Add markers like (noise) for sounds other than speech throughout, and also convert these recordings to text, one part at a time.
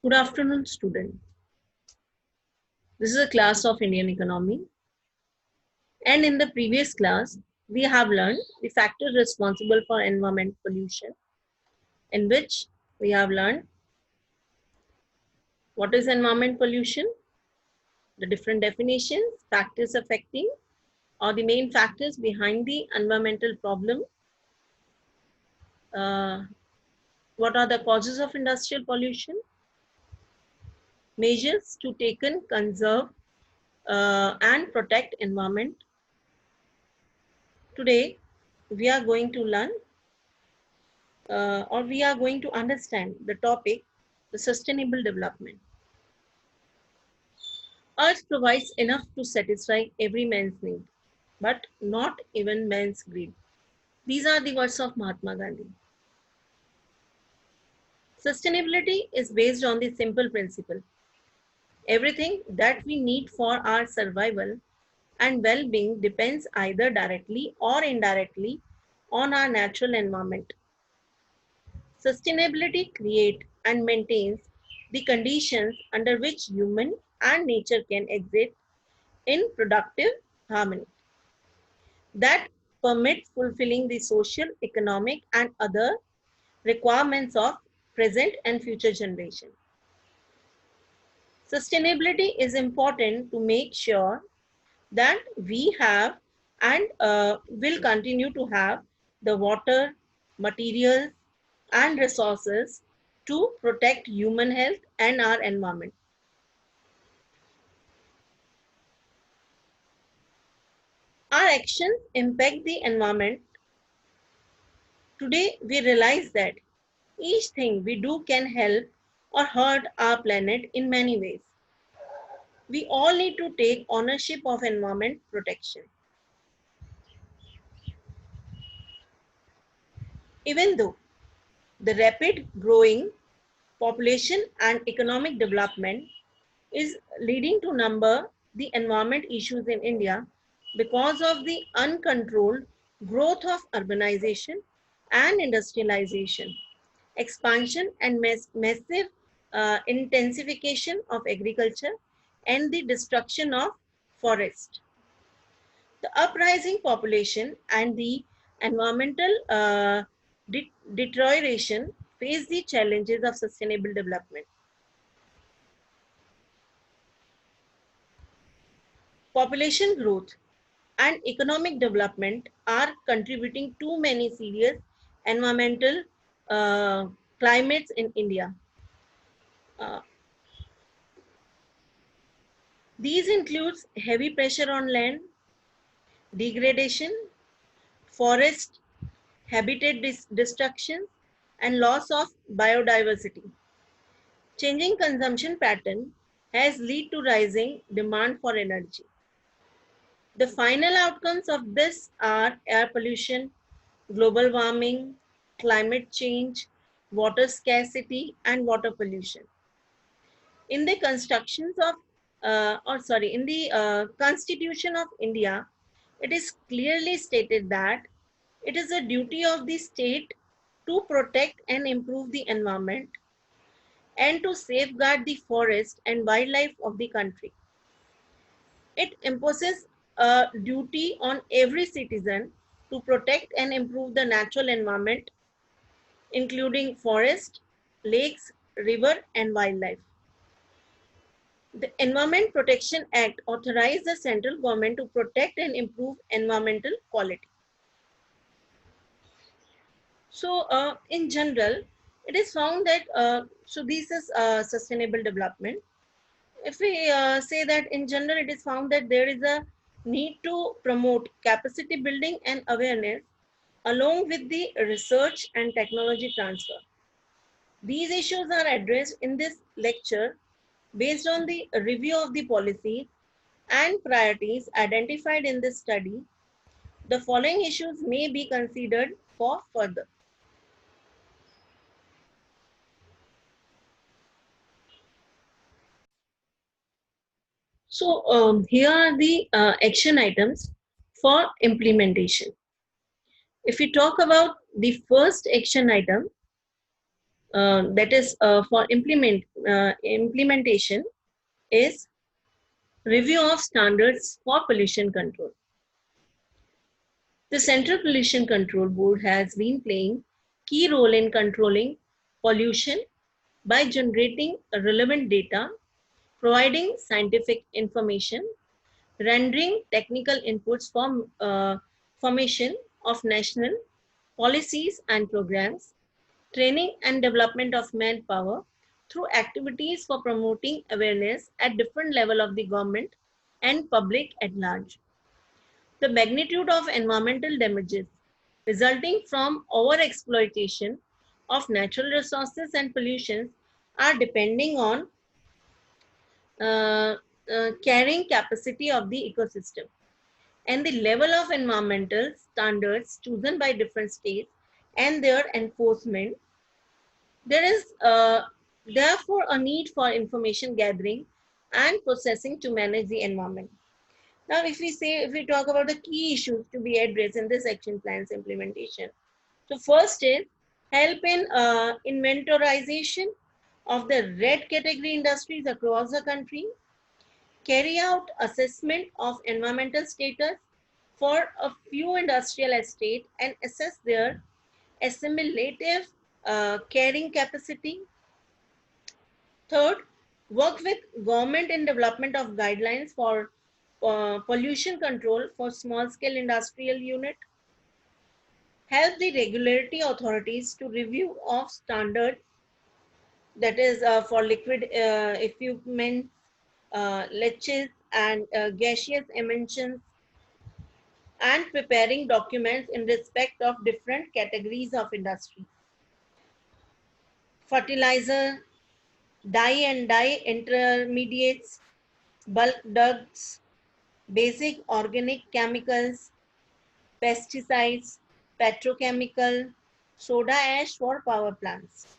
Good afternoon, student. This is a class of Indian economy. And in the previous class, we have learned the factors responsible for environment pollution, in which we have learned what is environment pollution, the different definitions, factors affecting, or the main factors behind the environmental problem, what are the causes of industrial pollution, measures to taken conserve and protect environment. Today, we are going to learn or we are going to understand the topic, the sustainable development. Earth provides enough to satisfy every man's need, but not even man's greed. These are the words of Mahatma Gandhi. Sustainability is based on the simple principle. Everything that we need for our survival and well-being depends either directly or indirectly on our natural environment. Sustainability creates and maintains the conditions under which human and nature can exist in productive harmony that permit fulfilling the social, economic, and other requirements of present and future generation. Sustainability is important to make sure that we have and will continue to have the water, materials, and resources to protect human health and our environment. Our actions impact the environment. Today, we realize that each thing we do can help or hurt our planet in many ways. We all need to take ownership of environment protection. Even though the rapid growing population and economic development is leading to number the environment issues in India because of the uncontrolled growth of urbanization and industrialization, expansion and massive intensification of agriculture and the destruction of forest. The uprising population and the environmental deterioration face the challenges of sustainable development. Population growth and economic development are contributing to many serious environmental climates in India. Uh, these includes heavy pressure on land, degradation, forest habitat destruction, and loss of biodiversity. Changing consumption pattern has led to rising demand for energy. The final outcomes of this are air pollution, global warming, climate change, water scarcity, and water pollution. In the constructions of, in the Constitution of India, it is clearly stated that it is a duty of the state to protect and improve the environment and to safeguard the forest and wildlife of the country. It imposes a duty on every citizen to protect and improve the natural environment, including forest, lakes, river, and wildlife. The Environment Protection Act authorized the central government to protect and improve environmental quality. So in general, it is found that, so this is sustainable development. If we say that in general, it is found that there is a need to promote capacity building and awareness along with the research and technology transfer. These issues are addressed in this lecture based on the review of the policy and priorities identified in this study. The following issues may be considered for further. So here are the action items for implementation. If we talk about the first action item, that is for implementation is review of standards for pollution control. The Central Pollution Control Board has been playing key role in controlling pollution by generating relevant data, providing scientific information, rendering technical inputs for formation of national policies and programs, training and development of manpower through activities for promoting awareness at different level of the government and public at large. The magnitude of environmental damages resulting from overexploitation of natural resources and pollution are depending on uh, carrying capacity of the ecosystem and the level of environmental standards chosen by different states and their enforcement. There is therefore a need for information gathering and processing to manage the environment. Now, if we talk about the key issues to be addressed in this action plan's implementation. So first is help in inventorization of the red category industries across the country, carry out assessment of environmental status for a few industrial estate and assess their assimilative carrying capacity. Third, work with government in development of guidelines for pollution control for small scale industrial unit. Help the regulatory authorities to review of standards, that is for liquid equipment, leaches and gaseous emissions, and preparing documents in respect of different categories of industry. Fertilizer, dye and dye intermediates, bulk drugs, basic organic chemicals, pesticides, petrochemical, soda ash for power plants.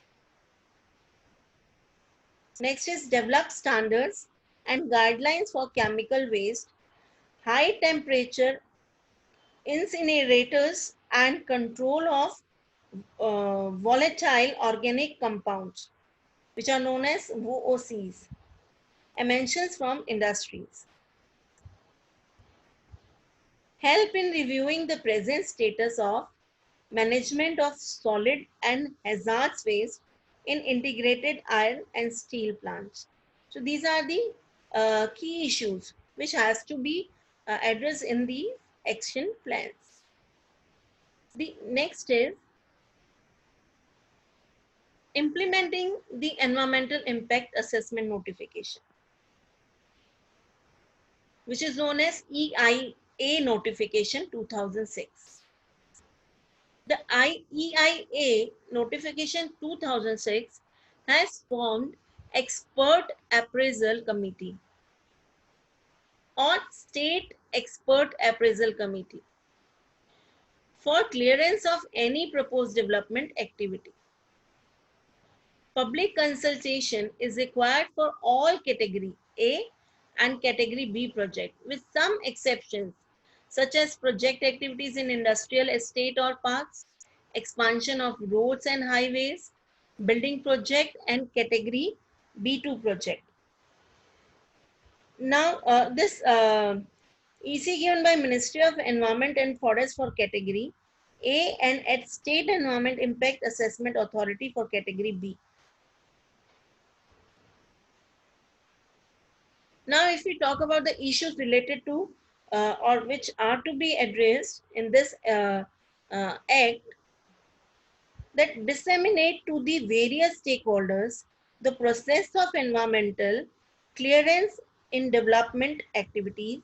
Next is develop standards and guidelines for chemical waste, high temperature incinerators, and control of volatile organic compounds, which are known as VOCs, emissions from industries. Help in reviewing the present status of management of solid and hazardous waste in integrated iron and steel plants. So these are the key issues which has to be addressed in the action plans. The next is implementing the environmental impact assessment notification, which is known as EIA notification 2006. The EIA notification 2006 has formed expert appraisal committee or state expert appraisal committee for clearance of any proposed development activity. Public consultation is required for all category A and category B project with some exceptions such as project activities in industrial estate or parks, expansion of roads and highways, building project and category B2 project. Now this EC given by Ministry of Environment and Forest for category A and at State Environment Impact Assessment Authority for category B. Now, if we talk about the issues related to or which are to be addressed in this act, that disseminate to the various stakeholders the process of environmental clearance in development activities,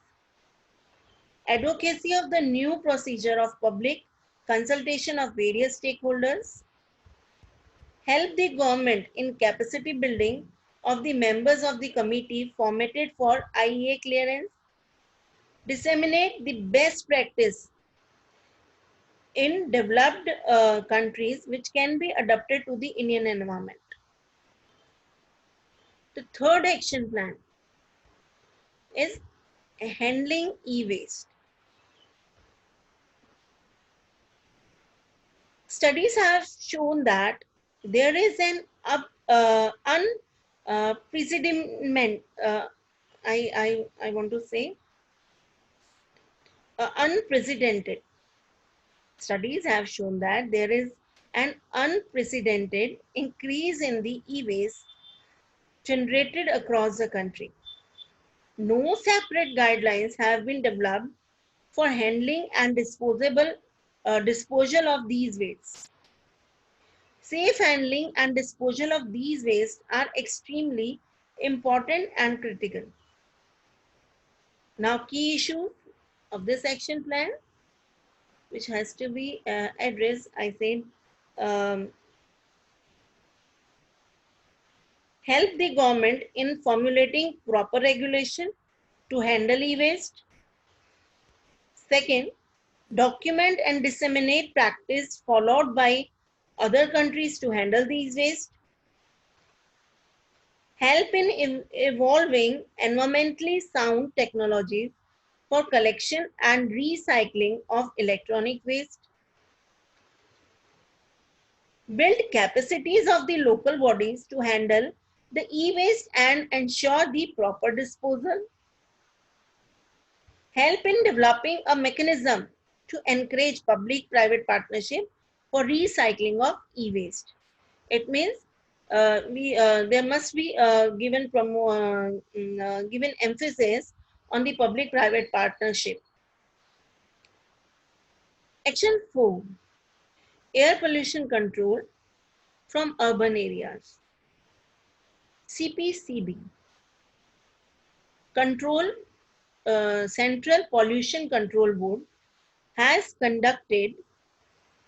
advocacy of the new procedure of public consultation of various stakeholders, help the government in capacity building of the members of the committee formatted for IEA clearance, disseminate the best practice in developed countries which can be adapted to the Indian environment. The third action plan is handling e-waste. Studies have shown that there is an unprecedented, I want to say, unprecedented. Studies have shown that there is an unprecedented increase in the e-waste generated across the country. No separate guidelines have been developed for handling and disposal of these wastes. Safe handling and disposal of these wastes are extremely important and critical. Now, key issues of this action plan, which has to be addressed, I said, um, help the government in formulating proper regulation to handle e-waste. Second, document and disseminate practice followed by other countries to handle these waste. Help in evolving environmentally sound technologies for collection and recycling of electronic waste. Build capacities of the local bodies to handle the e-waste and ensure the proper disposal. Help in developing a mechanism to encourage public-private partnership for recycling of e-waste. It means there must be given emphasis on the public-private partnership. Action 4, air pollution control from urban areas. CPCB, Central Pollution Control Board, has conducted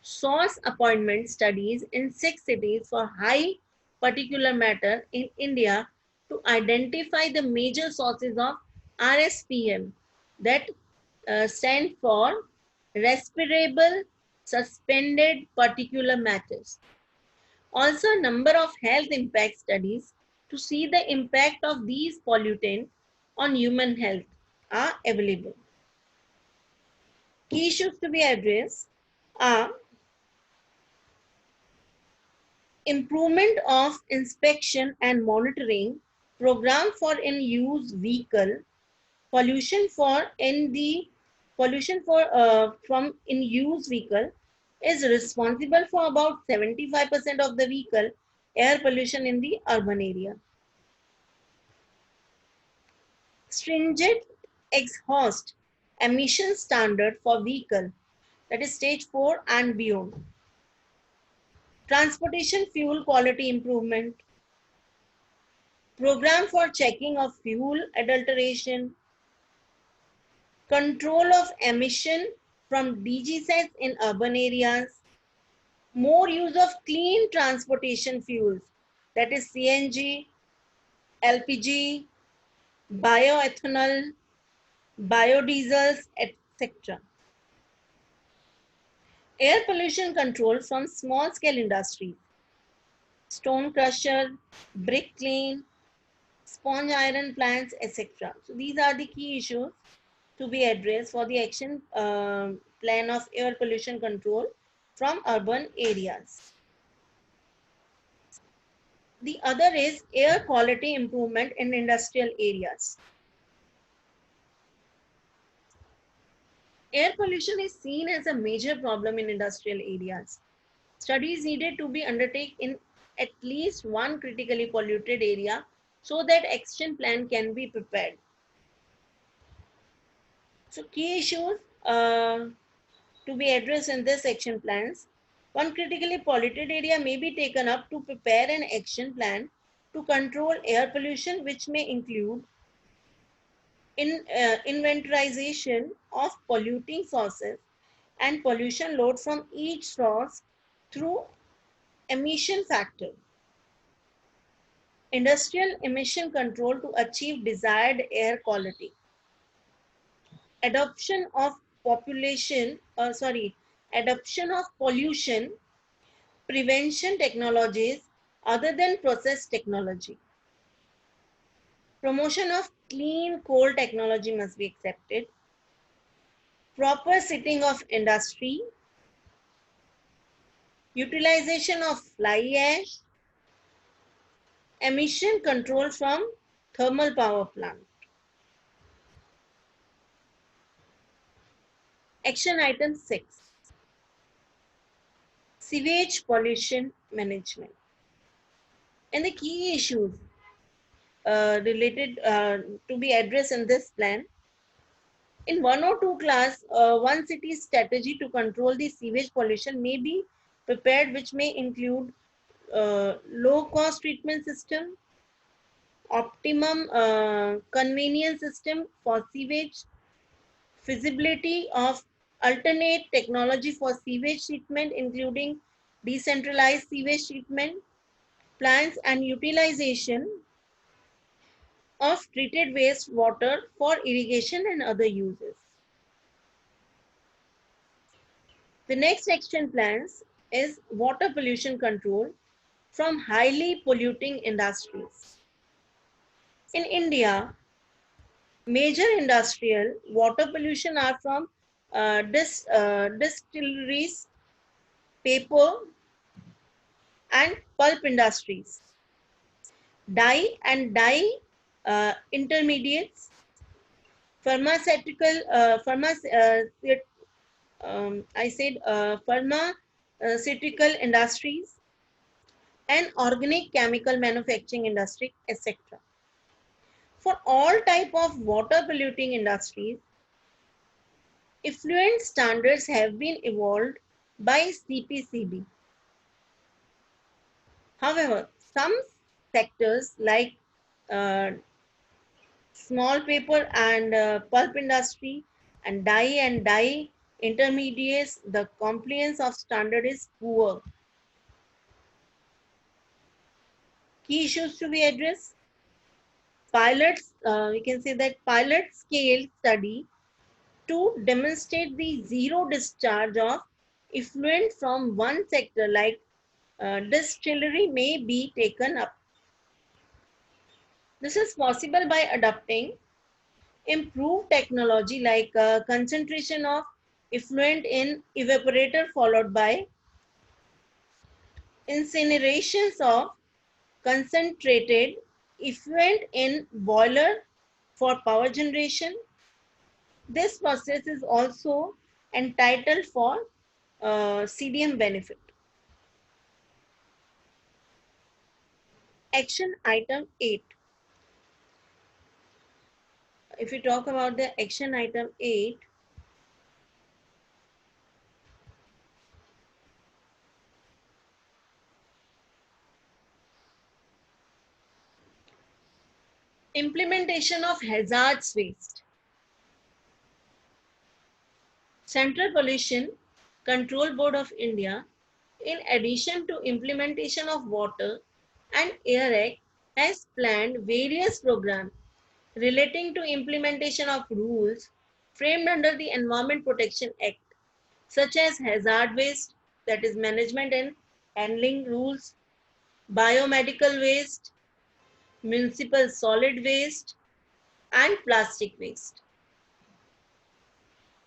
source appointment studies in 6 cities for high particulate matter in India to identify the major sources of RSPM, that stand for respirable suspended particulate matters. Also, a number of health impact studies to see the impact of these pollutants on human health are available. Key issues to be addressed are improvement of inspection and monitoring program for in-use vehicle, pollution from in-use vehicle is responsible for about 75% of the vehicle air pollution in the urban area. Stringent exhaust emission standard for vehicle, that is stage 4 and beyond. Transportation fuel quality improvement, program for checking of fuel adulteration, control of emission from DG sets in urban areas, more use of clean transportation fuels, that is CNG, LPG, bioethanol, biodiesels, etc. Air pollution control from small scale industries, stone crusher, brick kiln, sponge iron plants, etc. So these are the key issues to be addressed for the action plan of air pollution control from urban areas. The other is air quality improvement in industrial areas. Air pollution is seen as a major problem in industrial areas. Studies needed to be undertaken in at least one critically polluted area so that action plan can be prepared. So key issues to be addressed in this action plans. One critically polluted area may be taken up to prepare an action plan to control air pollution, which may include inventorization of polluting sources and pollution load from each source through emission factor. Industrial emission control to achieve desired air quality. Adoption of adoption of pollution prevention technologies other than process technology. Promotion of clean coal technology must be accepted. Proper sitting of industry. utilization of fly ash, emission control from thermal power plant. Action item 6, sewage pollution management. And the key issues related to be addressed in this plan. In one or two class, one city's strategy to control the sewage pollution may be prepared, which may include low cost treatment system, optimum convenience system for sewage, feasibility of alternate technology for sewage treatment, including decentralized sewage treatment plants and utilization of treated wastewater for irrigation and other uses. The next action plans is water pollution control from highly polluting industries. In India, major industrial water pollution are from distilleries, paper and pulp industries, dye and dye intermediates, pharmaceutical, pharmaceutical industries, and organic chemical manufacturing industry, etc. For all type of water polluting industries, effluent standards have been evolved by CPCB. However, some sectors like uh, small paper and pulp industry and dye intermediates, the compliance of standard is poor. Key issues to be addressed. Pilots, we can say that pilot scale study to demonstrate the zero discharge of effluent from one sector like distillery may be taken up. This is possible by adopting improved technology like concentration of effluent in evaporator followed by incinerations of concentrated effluent in boiler for power generation. This process is also entitled for CDM benefit. Action item 8. If we talk about the action item 8, implementation of hazardous waste. Central Pollution Control Board of India, in addition to implementation of Water and Air Act, has planned various programs relating to implementation of rules framed under the Environment Protection Act, such as hazard waste, that is management and handling rules, biomedical waste, municipal solid waste, and plastic waste.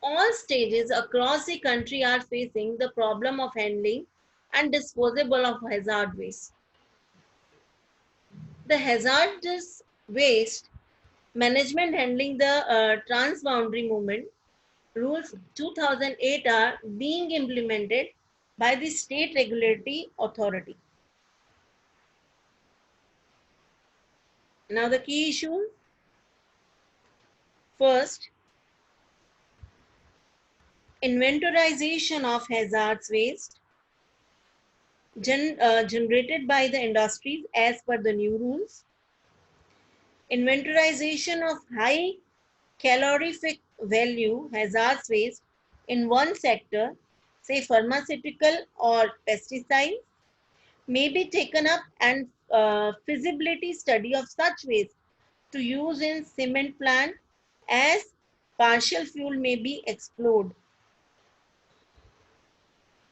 All stages across the country are facing the problem of handling and disposal of hazard waste. The hazardous waste management handling the transboundary movement rules 2008 are being implemented by the state regulatory authority. Now the key issues. First, inventorization of hazardous waste generated by the industries as per the new rules. Inventorization of high calorific value hazardous waste in one sector, say pharmaceutical or pesticides, may be taken up, and feasibility study of such waste to use in cement plant as partial fuel may be explored.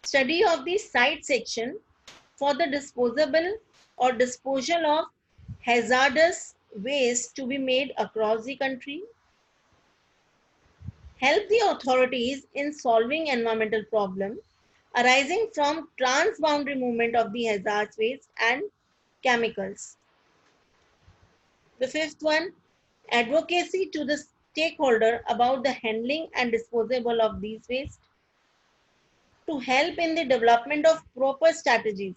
Study of the site section for the disposable or disposal of hazardous waste to be made across the country. Help the authorities in solving environmental problems arising from transboundary movement of the hazardous waste and chemicals. The fifth one, advocacy to the stakeholder about the handling and disposal of these waste to help in the development of proper strategies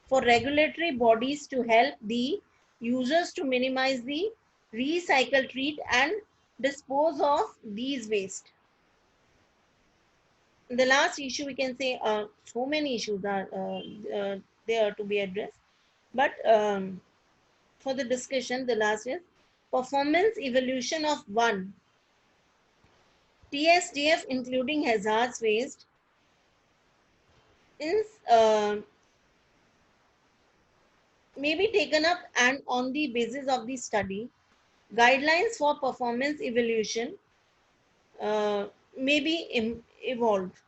for regulatory bodies to help the users to minimize the recycle, treat and dispose of these waste. The last issue we can say so many issues are there to be addressed, but for the discussion the last is performance evolution of one TSDF including hazardous waste is may be taken up, and on the basis of the study guidelines for performance evaluation may be evolved.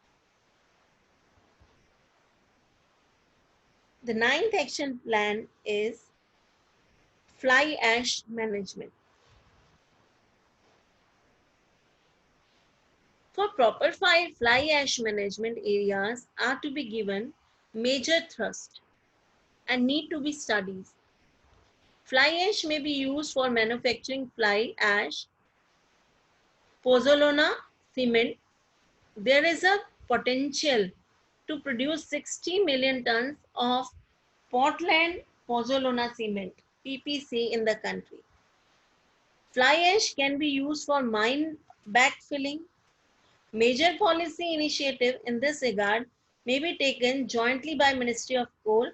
The ninth action plan is fly ash management. For proper fly ash management, areas are to be given major thrust and need to be studied. Fly ash may be used for manufacturing fly ash, pozzolana cement. There is a potential to produce 60 million tons of Portland pozzolana cement (coughs) in the country. Fly ash can be used for mine backfilling. Major policy initiative in this regard may be taken jointly by Ministry of Coal,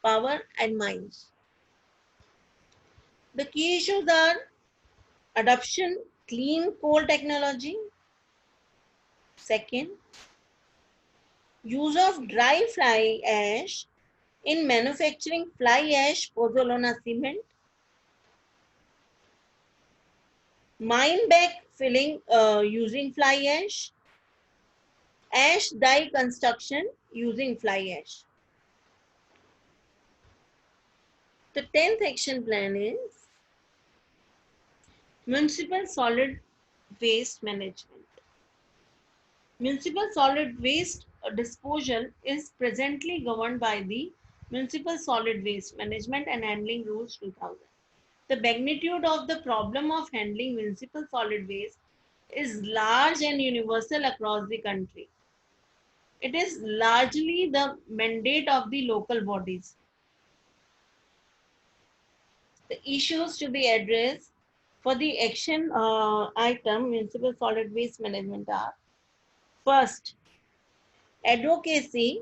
Power and Mines. The key issues are adoption clean coal technology. Second, use of dry fly ash in manufacturing fly ash pozzolana cement. Mine backfilling using fly ash. Ash dye construction using fly ash. The 10th action plan is municipal solid waste management. Municipal solid waste disposal is presently governed by the Municipal Solid Waste Management and Handling Rules 2000. The magnitude of the problem of handling municipal solid waste is large and universal across the country. It is largely the mandate of the local bodies. The issues to be addressed for the action item municipal solid waste management are: first, advocacy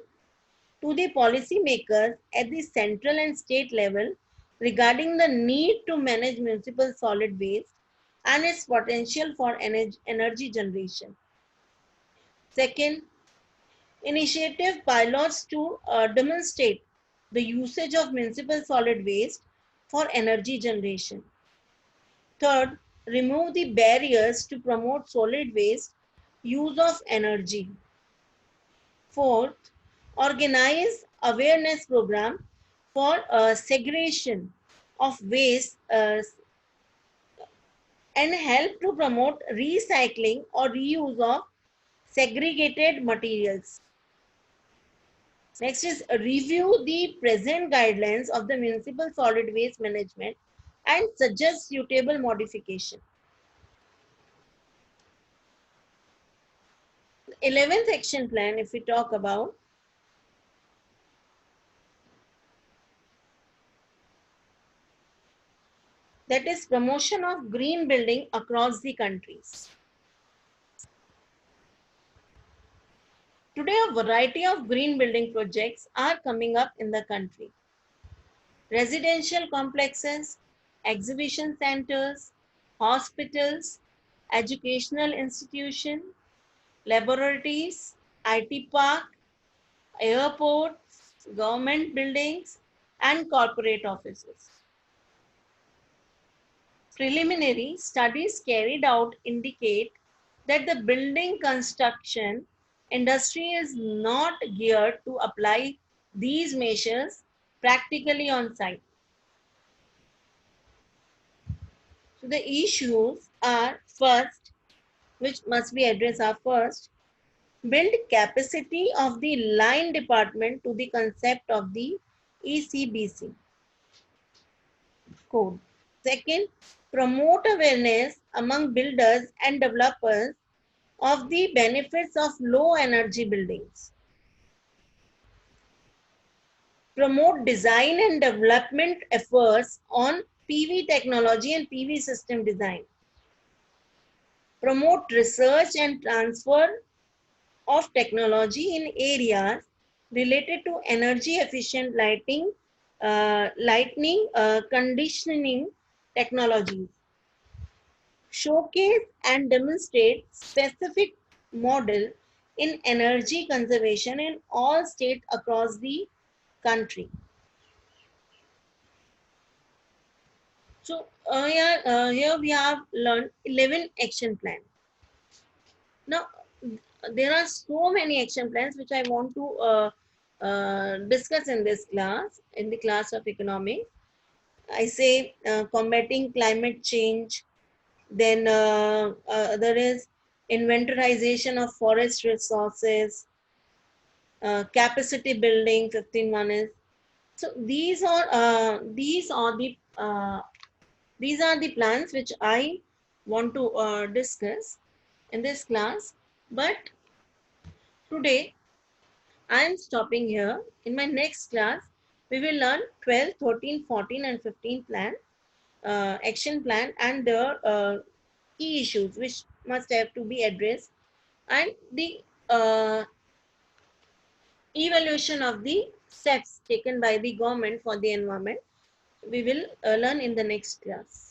to the policymakers at the central and state level regarding the need to manage municipal solid waste and its potential for energy generation. Second, initiative pilots to demonstrate the usage of municipal solid waste for energy generation. Third, remove the barriers to promote solid waste use of energy. Fourth, organize awareness program for segregation of waste and help to promote recycling or reuse of segregated materials. Next is review the present guidelines of the municipal solid waste management and suggest suitable modification. 11th action plan, if we talk about, that is promotion of green building across the countries. Today, a variety of green building projects are coming up in the country. Residential complexes, exhibition centers, hospitals, educational institutions, laboratories, IT park, airports, government buildings, and corporate offices. Preliminary studies carried out indicate that the building construction industry is not geared to apply these measures practically on site. So the issues are first, which must be addressed are: first, Build capacity of the line department to the concept of the ECBC code. Second, promote awareness among builders and developers of the benefits of low energy buildings. Promote design and development efforts on PV technology and PV system design. Promote research and transfer of technology in areas related to energy efficient lighting, conditioning technologies. Showcase and demonstrate specific model in energy conservation in all states across the country. So here we have learned 11 action plans. Now, there are so many action plans which I want to discuss in this class, in the class of economics. I say combating climate change, then there is inventorization of forest resources, capacity building, 15 is. So these are the plans which I want to discuss in this class. But today I am stopping here. In my next class, we will learn 12, 13, 14 and 15 plan, action plan and their key issues which must have to be addressed and the evaluation of the steps taken by the government for the environment. We will learn in the next class.